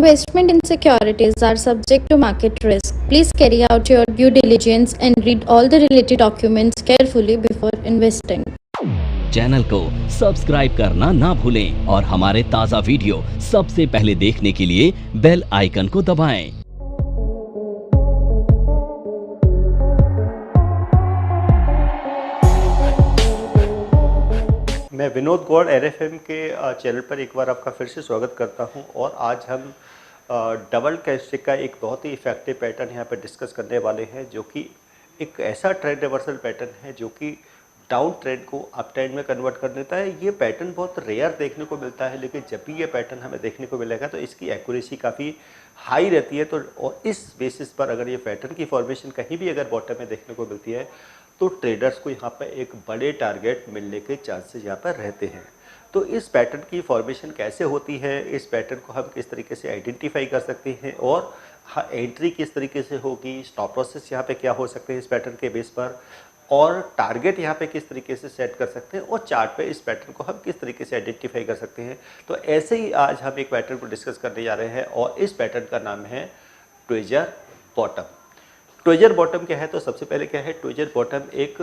Investment in securities are subject to market risk. Please carry out your due diligence and read all the related documents carefully before investing. Channel को subscribe करना ना भूलें और हमारे ताज़ा video सबसे पहले देखने के लिए बेल आइकन को दबाएं। मैं विनोद गौड़ RFM के चैनल पर एक बार आपका फिर से स्वागत करता हूं और आज हम डबल कैंडलस्टिक का एक बहुत ही इफेक्टिव पैटर्न यहां पर डिस्कस करने वाले हैं, जो कि एक ऐसा ट्रेंड रिवर्सल पैटर्न है जो कि डाउन ट्रेंड को अप ट्रेंड में कन्वर्ट कर देता है। ये पैटर्न बहुत रेयर देखने को मिलता है, लेकिन जब भी ये पैटर्न हमें देखने को मिलेगा तो इसकी एक्यूरेसी काफ़ी हाई रहती है। तो और इस बेसिस पर अगर ये पैटर्न की फॉर्मेशन कहीं भी अगर बॉटम में देखने को मिलती है तो ट्रेडर्स को यहाँ पर एक बड़े टारगेट मिलने के चांसेस यहाँ पर रहते हैं। तो इस पैटर्न की फॉर्मेशन कैसे होती है, इस पैटर्न को हम किस तरीके से आइडेंटिफाई कर सकते हैं और एंट्री किस तरीके से होगी, स्टॉप लॉसेस यहाँ पे क्या हो सकते हैं इस पैटर्न के बेस पर, और टारगेट यहाँ पे किस तरीके से सेट कर सकते हैं, और चार्ट पे इस पैटर्न को हम किस तरीके से आइडेंटिफाई कर सकते हैं। तो ऐसे ही आज हम एक पैटर्न को डिस्कस करने जा रहे हैं और इस पैटर्न का नाम है ट्वेजर बॉटम। ट्वेजर बॉटम क्या है? तो सबसे पहले क्या है, ट्वेजर बॉटम एक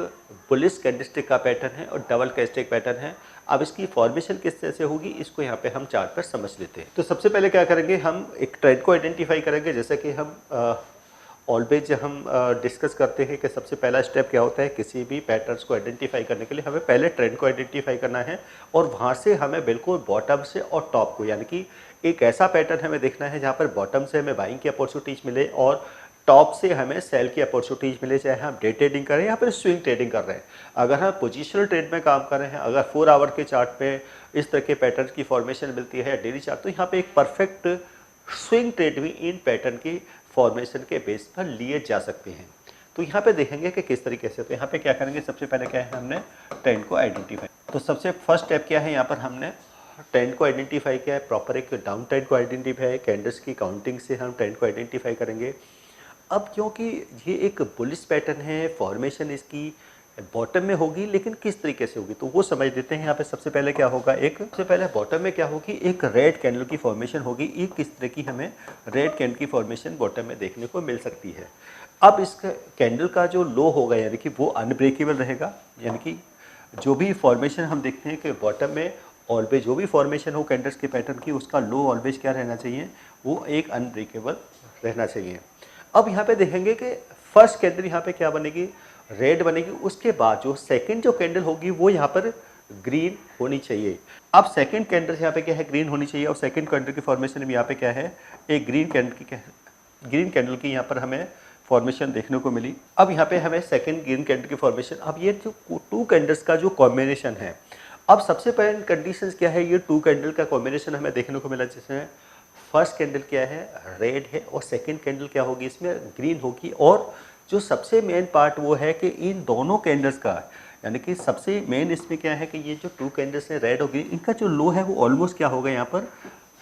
बुलिश कैंडलस्टिक का पैटर्न है और डबल कैंडलस्टिक पैटर्न है। अब इसकी फॉर्मेशन किस तरह से होगी इसको यहाँ पे हम चार्ट पर समझ लेते हैं। तो सबसे पहले क्या करेंगे, हम एक ट्रेंड को आइडेंटिफाई करेंगे। जैसे कि हम ऑलवेज हम डिस्कस करते हैं कि सबसे पहला स्टेप क्या होता है, किसी भी पैटर्न्स को आइडेंटिफाई करने के लिए हमें पहले ट्रेंड को आइडेंटिफाई करना है और वहाँ से हमें बिल्कुल बॉटम से और टॉप को, यानी कि एक ऐसा पैटर्न हमें देखना है जहाँ पर बॉटम से हमें बाइंग की अपॉर्चुनिटीज मिले और टॉप से हमें सेल की अपॉर्चुनिटीज मिले, चाहे हम डे ट्रेडिंग कर रहे हैं या फिर स्विंग ट्रेडिंग कर रहे हैं। अगर हम पोजिशनल ट्रेड में काम कर रहे हैं, अगर 4 आवर के चार्ट पे इस तरह के पैटर्न की फॉर्मेशन मिलती है या डेली चार्ट, तो यहाँ पे एक परफेक्ट स्विंग ट्रेड भी इन पैटर्न की फॉर्मेशन के बेस पर लिए जा सकते हैं। तो यहाँ पे देखेंगे कि किस तरीके से। तो यहाँ पे क्या करेंगे, सबसे पहले क्या है, हमने ट्रेंड को आइडेंटिफाई। तो सबसे फर्स्ट स्टेप क्या है, यहाँ पर हमने ट्रेंड को आइडेंटिफाई किया है, प्रॉपर एक डाउन ट्रेंड को आइडेंटिफाई, कैंडल्स की काउंटिंग से हम ट्रेंड को आइडेंटिफाई करेंगे। अब क्योंकि ये एक बुलिश पैटर्न है, फॉर्मेशन इसकी बॉटम में होगी, लेकिन किस तरीके से होगी तो वो समझ लेते हैं। यहाँ पे सबसे पहले क्या होगा, सबसे पहले बॉटम में क्या होगी, एक रेड कैंडल की फॉर्मेशन होगी। एक किस तरह की हमें रेड कैंडल की फॉर्मेशन बॉटम में देखने को मिल सकती है। अब इस कैंडल का जो लो होगा यानी कि वो अनब्रेकेबल रहेगा, यानी कि जो भी फॉर्मेशन हम देखते हैं कि बॉटम में ऑलवेज जो भी फॉर्मेशन हो कैंडल्स के पैटर्न की, उसका लो ऑलवेज क्या रहना चाहिए, वो एक अनब्रेकेबल रहना चाहिए। अब यहाँ पे देखेंगे कि फर्स्ट कैंडल यहाँ पे क्या बनेगी, रेड बनेगी। उसके बाद जो सेकंड जो कैंडल होगी वो यहाँ पर ग्रीन होनी चाहिए। अब सेकंड कैंडल यहाँ पे क्या है, ग्रीन होनी चाहिए और सेकंड कैंडल की फॉर्मेशन में यहाँ पे क्या है, एक ग्रीन कैंडल की यहाँ पर हमें फॉर्मेशन देखने को मिली। अब यहाँ पे हमें सेकंड ग्रीन कैंडल की फॉर्मेशन। अब ये जो 2 कैंडल्स का जो कॉम्बिनेशन है, अब सबसे पहले कंडीशन क्या है, ये 2 कैंडल का कॉम्बिनेशन हमें देखने को मिला, जिसमें फर्स्ट कैंडल क्या है, रेड है और सेकंड कैंडल क्या होगी, इसमें ग्रीन होगी। और जो सबसे मेन पार्ट वो है कि इन दोनों कैंडल्स का, यानी कि सबसे मेन इसमें क्या है कि ये जो 2 कैंडल्स हैं रेड और ग्रीन, इनका जो लो है वो ऑलमोस्ट क्या होगा, यहाँ पर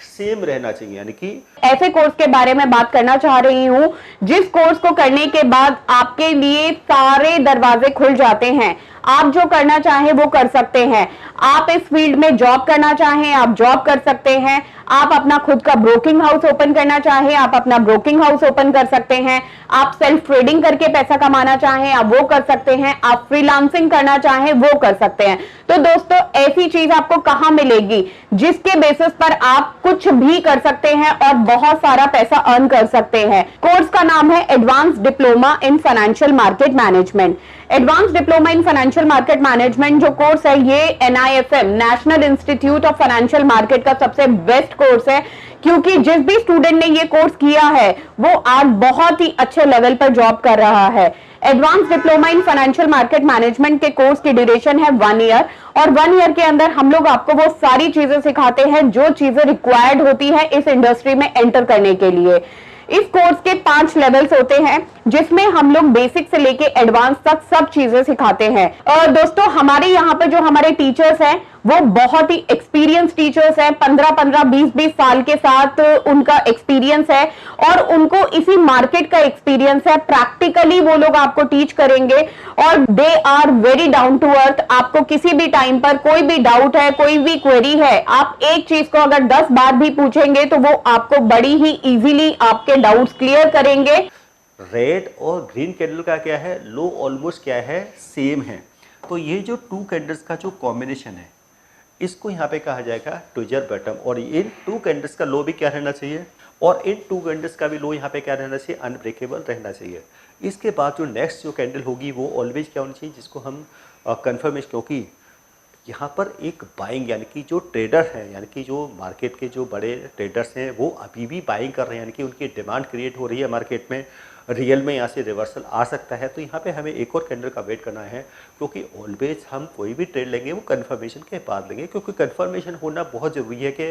सेम रहना चाहिए। यानी कि ऐसे कोर्स के बारे में बात करना चाह रही हूँ जिस कोर्स को करने के बाद आपके लिए सारे दरवाजे खुल जाते हैं। आप जो करना चाहें वो कर सकते हैं। आप इस फील्ड में जॉब करना चाहें आप जॉब कर सकते हैं। आप अपना खुद का ब्रोकिंग हाउस ओपन करना चाहें आप अपना ब्रोकिंग हाउस ओपन कर सकते हैं। आप सेल्फ ट्रेडिंग करके पैसा कमाना चाहें आप वो कर सकते हैं। आप फ्रीलांसिंग करना चाहें वो कर सकते हैं। तो दोस्तों ऐसी चीज आपको कहां मिलेगी जिसके बेसिस पर आप कुछ भी कर सकते हैं और बहुत सारा पैसा अर्न कर सकते हैं। कोर्स का नाम है advance diploma in financial market management. Advance diploma in financial market management जो कोर्स है ये NIFM national institute of financial market का सबसे बेस्ट कोर्स है, क्योंकि जिस भी स्टूडेंट ने ये कोर्स किया है वो आज बहुत ही अच्छे लेवल पर जॉब कर रहा है। Advance diploma in financial market management के कोर्स की ड्यूरेशन है 1 ईयर और 1 ईयर के अंदर हम लोग आपको वो सारी चीजें सिखाते हैं जो चीजें रिक्वायर्ड होती है इस इंडस्ट्री में एंटर करने के लिए। इस कोर्स के 5 लेवल्स होते हैं जिसमें हम लोग बेसिक से लेके एडवांस तक सब चीजें सिखाते हैं। और दोस्तों हमारे यहाँ पर जो हमारे टीचर्स हैं वो बहुत ही एक्सपीरियंस टीचर्स हैं, 15-15, 20-20 साल के साथ उनका एक्सपीरियंस है और उनको इसी मार्केट का एक्सपीरियंस है। प्रैक्टिकली वो लोग आपको टीच करेंगे और they are very down to earth. आपको किसी भी टाइम पर कोई भी डाउट है, कोई भी क्वेरी है, आप एक चीज को अगर 10 बार भी पूछेंगे तो वो आपको बड़ी ही इजीली आपके डाउट्स क्लियर करेंगे। रेड और ग्रीन कैंडल का क्या है, लो ऑलमोस्ट क्या है, सेम है। तो ये जो टू कैंडल्स का जो कॉम्बिनेशन है इसको यहाँ पे कहा जाएगा ट्विजर बॉटम। और इन टू कैंडल्स का लो भी क्या रहना चाहिए और इन टू कैंडल्स का भी लो यहाँ पे क्या रहना चाहिए, अनब्रेकेबल रहना चाहिए। इसके बाद जो नेक्स्ट जो कैंडल होगी वो ऑलवेज क्या होनी चाहिए, जिसको हम कन्फर्मेशन, क्योंकि यहाँ पर एक बाइंग यानी कि जो ट्रेडर हैं, यानी कि जो मार्केट के जो बड़े ट्रेडर्स हैं वो अभी भी बाइंग कर रहे हैं, यानी कि उनकी डिमांड क्रिएट हो रही है मार्केट में। रियल में यहाँ से रिवर्सल आ सकता है। तो यहाँ पे हमें एक और कैंडल का वेट करना है, क्योंकि ऑलवेज हम कोई भी ट्रेड लेंगे वो कंफर्मेशन के बाद लेंगे, क्योंकि कंफर्मेशन होना बहुत ज़रूरी है कि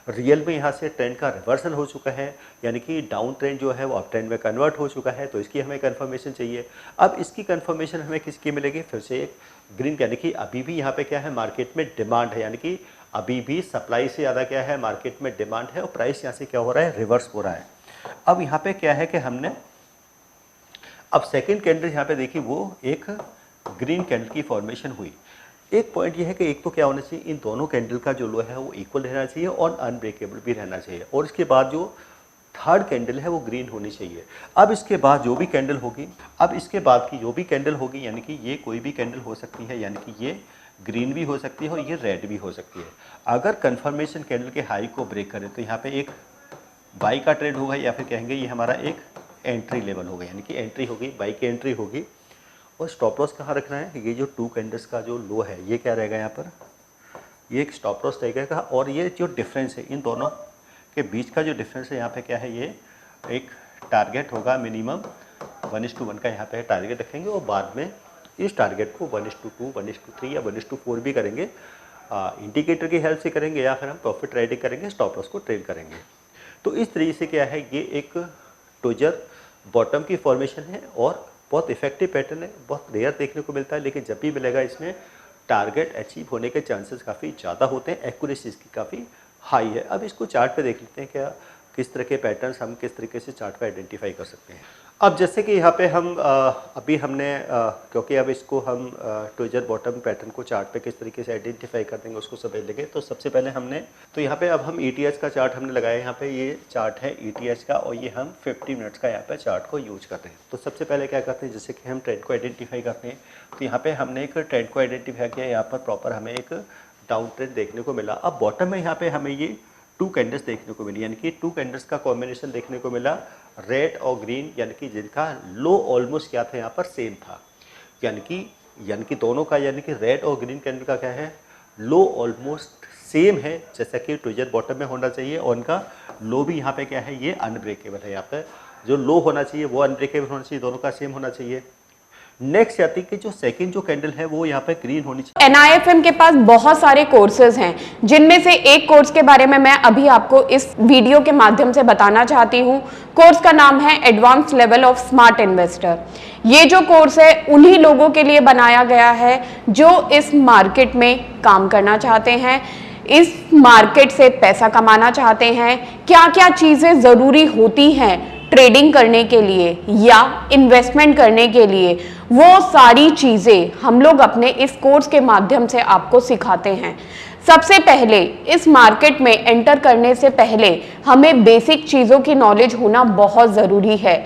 रियल में यहाँ से ट्रेंड का रिवर्सल हो चुका है, यानी कि डाउन ट्रेंड जो है वो अप ट्रेंड में कन्वर्ट हो चुका है। तो इसकी हमें कंफर्मेशन चाहिए। अब इसकी कंफर्मेशन हमें किसकी मिलेगी, फिर से एक ग्रीन, यानी कि अभी भी यहाँ पे क्या है, मार्केट में डिमांड है, यानी कि अभी भी सप्लाई से ज़्यादा क्या है, मार्केट में डिमांड है और प्राइस यहाँ से क्या हो रहा है, रिवर्स हो रहा है। अब यहाँ पे क्या है कि हमने अब सेकंड कैंडल यहाँ पे देखी, वो एक ग्रीन कैंडल की फॉर्मेशन हुई। एक पॉइंट ये है कि एक तो क्या होना चाहिए, इन दोनों कैंडल का जो लो है वो इक्वल रहना चाहिए और अनब्रेकेबल भी रहना चाहिए। और इसके बाद जो थर्ड कैंडल है वो ग्रीन होनी चाहिए। अब इसके बाद जो भी कैंडल होगी, अब इसके बाद की जो भी कैंडल होगी, यानी कि ये कोई भी कैंडल हो सकती है, यानी कि ये ग्रीन भी हो सकती है और ये रेड भी हो सकती है। अगर कंफर्मेशन कैंडल के हाई को ब्रेक करें तो यहाँ पे एक बाई का ट्रेड होगा, या फिर कहेंगे ये हमारा एक एंट्री लेवल होगा, यानी कि एंट्री होगी, बाई की एंट्री होगी। और स्टॉप लॉस कहाँ रखना है, ये जो टू कैंडल्स का जो लो है ये क्या रहेगा, यहाँ पर ये एक स्टॉप लॉस रहेगा। और ये जो डिफरेंस है इन दोनों के बीच का जो डिफरेंस है यहाँ पे क्या है, ये एक टारगेट होगा मिनिमम 1:1 का यहाँ पे टारगेट रखेंगे। और बाद में इस टारगेट को 1:2, 1:3 या 1:4 भी करेंगे, इंडिकेटर की हेल्प से करेंगे, या फिर हम प्रॉफिट ट्रेडिंग करेंगे, स्टॉप लॉस को ट्रेड करेंगे। तो इस तरीके से क्या है, ये एक ट्विजर बॉटम की फॉर्मेशन है और बहुत इफेक्टिव पैटर्न है, बहुत रेयर देखने को मिलता है, लेकिन जब भी मिलेगा इसमें टारगेट अचीव होने के चांसेस काफ़ी ज़्यादा होते हैं, एक्यूरेसी इसकी काफ़ी हाई है। अब इसको चार्ट पे देख लेते हैं, क्या किस तरह के पैटर्न्स हम किस तरीके से चार्ट पे आइडेंटिफाई कर सकते हैं। अब जैसे कि यहाँ पे हम अभी हमने क्योंकि अब इसको हम ट्विजर बॉटम पैटर्न को चार्ट पे किस तरीके से आइडेंटिफाई कर देंगे उसको समझ लेंगे। तो सबसे पहले हमने तो यहाँ पे अब हम ETH का चार्ट हमने लगाया, यहाँ पे ये चार्ट है ETH का और ये हम 50 मिनट्स का यहाँ पे चार्ट को यूज करते हैं। तो सबसे पहले क्या करते हैं, जैसे कि हम ट्रेंड को आइडेंटिफाई करते हैं, तो यहाँ पे हमने एक ट्रेंड को आइडेंटिफाई किया, यहाँ पर प्रॉपर हमें एक डाउन ट्रेंड देखने को मिला। अब बॉटम में यहाँ पे हमें ये टू कैंडल्स देखने को मिली, यानी कि टू कैंडल्स का कॉम्बिनेशन देखने को मिला, रेड और ग्रीन, यानी कि जिनका लो ऑलमोस्ट क्या था यहाँ पर सेम था, यानी कि दोनों का, यानी कि रेड और ग्रीन कैंडल का क्या है, लो ऑलमोस्ट सेम है, जैसा कि ट्विजर बॉटम में होना चाहिए। और उनका लो भी यहाँ पे क्या है, ये अनब्रेकेबल है, यहाँ पे जो लो होना चाहिए वो अनब्रेकेबल होना चाहिए, दोनों का सेम होना चाहिए। नेक्स्ट आती है जो सेकंड जो कैंडल है वो यहाँ पे ग्रीन होनी चाहिए। NIFM के पास बहुत सारे कोर्सेज हैं, जिनमें से एक कोर्स के बारे में मैं अभी आपको इस वीडियो के माध्यम से बताना चाहती हूँ। कोर्स का नाम है advance level of smart investor. ये जो कोर्स है उन्हीं लोगों के लिए बनाया गया है जो इस मार्केट में काम करना चाहते हैं, इस मार्केट से पैसा कमाना चाहते हैं। क्या क्या चीजें जरूरी होती हैं ट्रेडिंग करने के लिए या इन्वेस्टमेंट करने के लिए, वो सारी चीजें हम लोग अपने इस कोर्स के माध्यम से आपको सिखाते हैं। सबसे पहले इस मार्केट में एंटर करने से पहले हमें बेसिक चीजों की नॉलेज होना बहुत जरूरी है,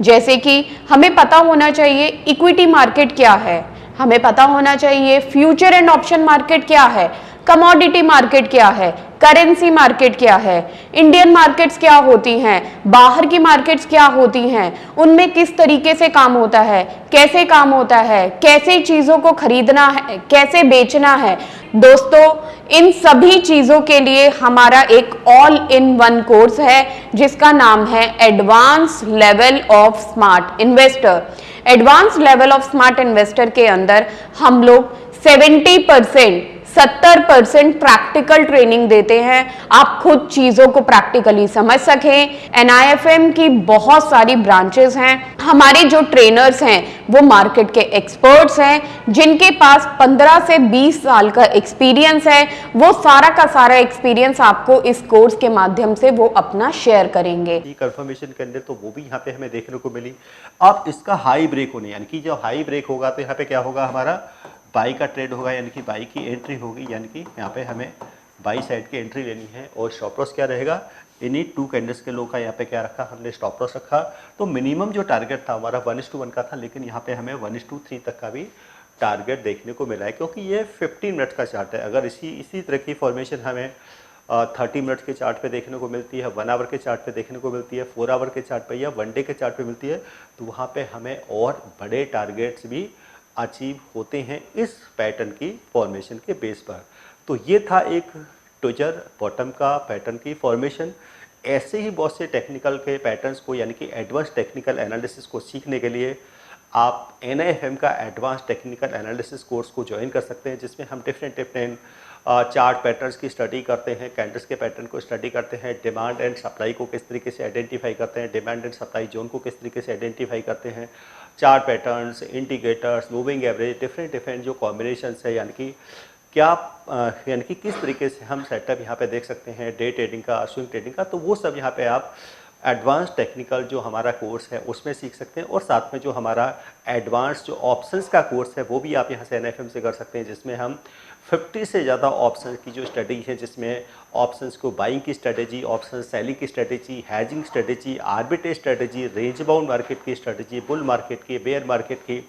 जैसे कि हमें पता होना चाहिए इक्विटी मार्केट क्या है, हमें पता होना चाहिए फ्यूचर एंड ऑप्शन मार्केट क्या है, कमोडिटी मार्केट क्या है, करेंसी मार्केट क्या है, इंडियन मार्केट्स क्या होती हैं, बाहर की मार्केट्स क्या होती हैं, उनमें किस तरीके से काम होता है, कैसे काम होता है, कैसे चीजों को खरीदना है, कैसे बेचना है। दोस्तों, इन सभी चीजों के लिए हमारा एक ऑल इन वन कोर्स है जिसका नाम है advance level of smart investor. Advance level of smart investor के अंदर हम लोग 70% 70% प्रैक्टिकल ट्रेनिंग देते हैं, आप खुद चीजों को प्रैक्टिकली समझ सकें। NIFM की बहुत सारी ब्रांचेस हैं। हमारे जो ट्रेनर्स हैं वो मार्केट के एक्सपर्ट्स हैं, जिनके पास 15 से 20 साल का एक्सपीरियंस है। वो सारा का सारा एक्सपीरियंस आपको इस कोर्स के माध्यम से वो अपना शेयर करेंगे। कंफर्मेशन के अंदर तो वो भी यहाँ पे हमें देखने को मिली। अब इसका हाई ब्रेक होने, यानी कि जब हाई ब्रेक होगा तो यहाँ पे क्या होगा, हमारा बाई का ट्रेड होगा, यानी कि बाई की एंट्री होगी, यानी कि यहाँ पे हमें बाई साइड की एंट्री लेनी है। और स्टॉप लॉस क्या रहेगा, इन्हीं 2 कैंडल्स के लो का यहाँ पे क्या रखा हमने, स्टॉप लॉस रखा। तो मिनिमम जो टारगेट था हमारा 1:1 का था, लेकिन यहाँ पे हमें 1:3 तक का भी टारगेट देखने को मिला है, क्योंकि ये 15 मिनट का चार्ट है। अगर इसी तरह की फॉर्मेशन हमें 30 मिनट के चार्ट पे देखने को मिलती है, 1 आवर के चार्ट पे देखने को मिलती है, 4 आवर के चार्ट पे या 1 डे के चार्ट पे मिलती है, तो वहाँ पे हमें और बड़े टारगेट्स भी अचीव होते हैं इस पैटर्न की फॉर्मेशन के बेस पर। तो ये था एक ट्विजर बॉटम का पैटर्न की फॉर्मेशन। ऐसे ही बहुत से टेक्निकल के पैटर्न्स को, यानी कि एडवांस टेक्निकल एनालिसिस को सीखने के लिए आप NIFM का एडवांस टेक्निकल एनालिसिस कोर्स को ज्वाइन कर सकते हैं, जिसमें हम डिफरेंट चार्ट पैटर्न्स की स्टडी करते हैं, कैंडल्स के पैटर्न को स्टडी करते हैं, डिमांड एंड सप्लाई को किस तरीके से आइडेंटिफाई करते हैं, डिमांड एंड सप्लाई जोन को किस तरीके से आइडेंटिफाई करते हैं, chart patterns, indicators, moving average, different जो कॉम्बिनेशंस है, यानी कि क्या यानी कि किस तरीके से हम सेटअप यहाँ पे देख सकते हैं डे ट्रेडिंग का, स्विंग ट्रेडिंग का, तो वो सब यहाँ पे आप एडवांस टेक्निकल जो हमारा कोर्स है उसमें सीख सकते हैं। और साथ में जो हमारा एडवांस जो ऑप्शंस का कोर्स है वो भी आप यहाँ से NIFM से कर सकते हैं, जिसमें हम 50 से ज़्यादा ऑप्शन की जो स्ट्रेटजी है, जिसमें ऑप्शंस को बाइंग की स्ट्रेटजी, ऑप्शन सेलिंग की strategy, hedging strategy, arbitrage strategy, range bound market की स्ट्रेटजी, बुल मार्केट की, बेयर मार्केट की,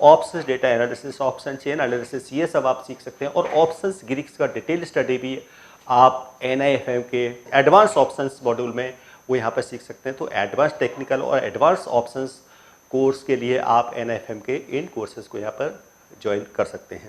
options data analysis, option chain analysis, ये सब आप सीख सकते हैं। और ऑप्शंस ग्रीक्स का डिटेल स्टडी भी आप NIFM के एडवांस ऑप्शंस मॉड्यूल में वो यहाँ पर सीख सकते हैं। तो एडवांस टेक्निकल और एडवांस ऑप्शंस कोर्स के लिए आप NIFM के इन कोर्सेज को यहाँ पर ज्वाइन कर सकते हैं।